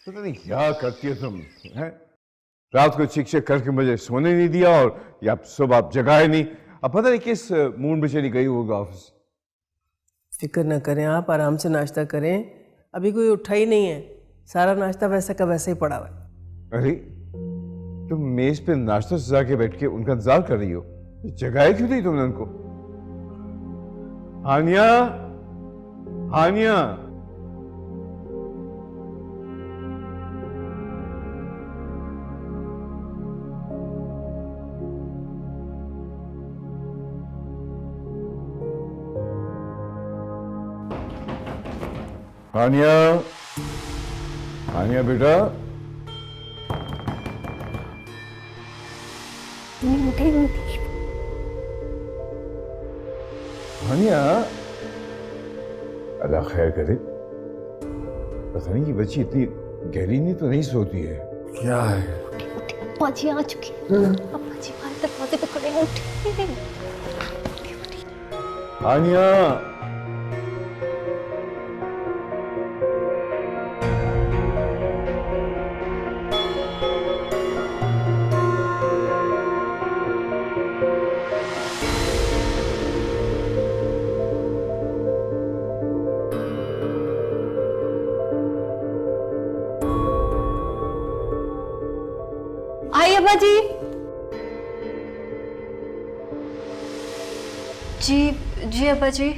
पता नहीं क्या करती हो तुम हैं? रात को चिक चिक करके मुझे सोने नहीं दिया और या सुबह आप जगाए नहीं। अब पता नहीं किस मूड में चली गई होगा ऑफिस। फिक्र न करें आप, आराम से नाश्ता करें। अभी कोई उठा ही नहीं है, सारा नाश्ता वैसा का वैसा ही पड़ा हुआ है। अरे तुम मेज पे नाश्ता सजा के बैठ के उनका इंतजार कर रही हो, जगाए क्यों नहीं तुमने उनको? हानिया, हानिया, हानिया, हानिया बेटा। हानिया, अल्लाह खैर करे। पता नहीं ये बच्ची इतनी गहरी नींद तो नहीं सोती है, क्या है? अप्पा जी आ चुके हैं। अप्पा जी बाहर दरवाजे पे खड़े हैं, उठे। हानिया, आई अब्बा जी। जी अब्बा जी।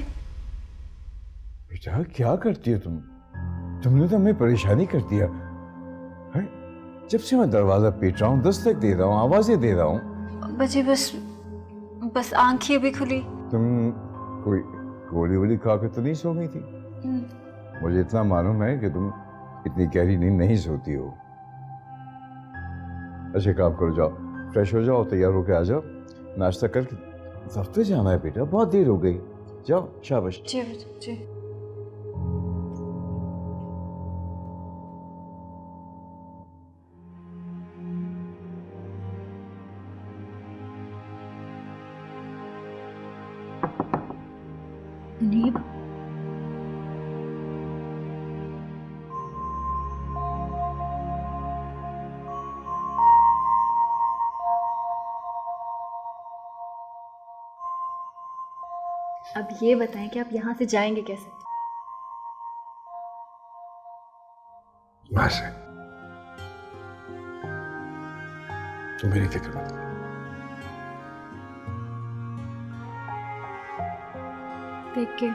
बेटा क्या करती हो तुम? तुमने तो हमें परेशानी कर दिया है। जब से मैं दरवाजा पीट रहा हूँ, दस्तक दे रहा हूँ, आवाजें दे रहा हूँ। अब्बा जी बस आंख ही अभी खुली। तुम कोई गोली वोली खाकर तो नहीं सो गई थी? मुझे इतना मालूम है कि तुम इतनी गहरी नींद नहीं सोती हो। अच्छा काम करो, जाओ फ्रेश हो जाओ, तैयार होके आ जाओ, नाश्ता करके दफ्तर जाना है बेटा, बहुत देर हो गई। जाओ, शाबाश। जी जी। मुनीब, अब ये बताएं कि आप यहाँ से जाएंगे कैसे? वहां से तो मेरी फिक्र मत करो। देख के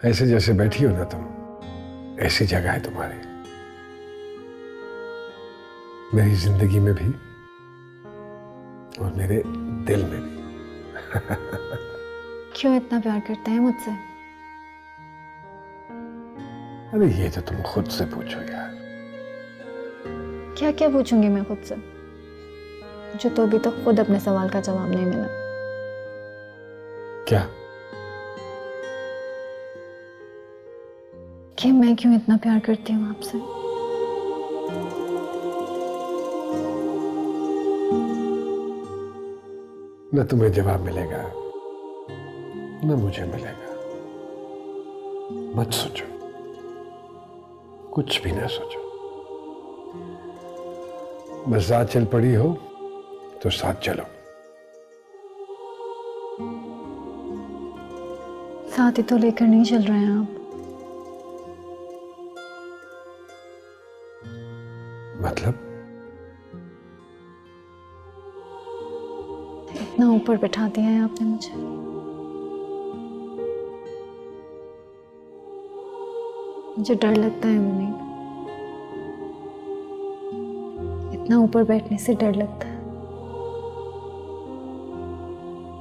ऐसे जैसे बैठी हो ना तुम, ऐसी जगह है तुम्हारी मेरी जिंदगी में भी और मेरे दिल में भी। क्यों इतना प्यार करते हैं मुझसे? अरे ये तो तुम खुद से पूछो यार। क्या क्या पूछूंगी मैं खुद से, जो तो अभी तक खुद अपने सवाल का जवाब नहीं मिला। क्या? कि मैं क्यों इतना प्यार करती हूँ आपसे। न तुम्हें जवाब मिलेगा न मुझे मिलेगा। मत सोचो, कुछ भी ना सोचो, बस साथ चल पड़ी हो तो साथ चलो। साथ ही तो लेकर नहीं चल रहे हैं आप। मतलब? इतना ऊपर बैठा दिया है आपने मुझे। मुझे डर लगता है मुनीब, इतना ऊपर बैठने से डर लगता है।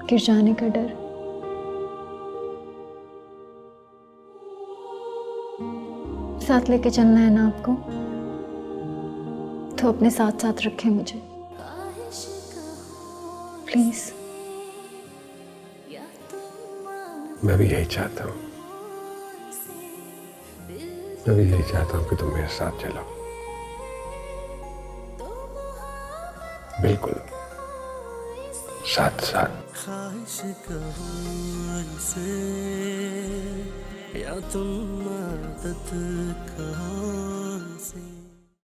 गिर जाने का डर। साथ लेके चलना है ना आपको, तो अपने साथ साथ रखें मुझे प्लीज। मैं भी यही चाहता हूँ, मैं भी यही चाहता हूँ कि तुम मेरे साथ चलो, बिल्कुल साथ साथ। ख्वाहिश कहूँ से या तुम मदद कहो से।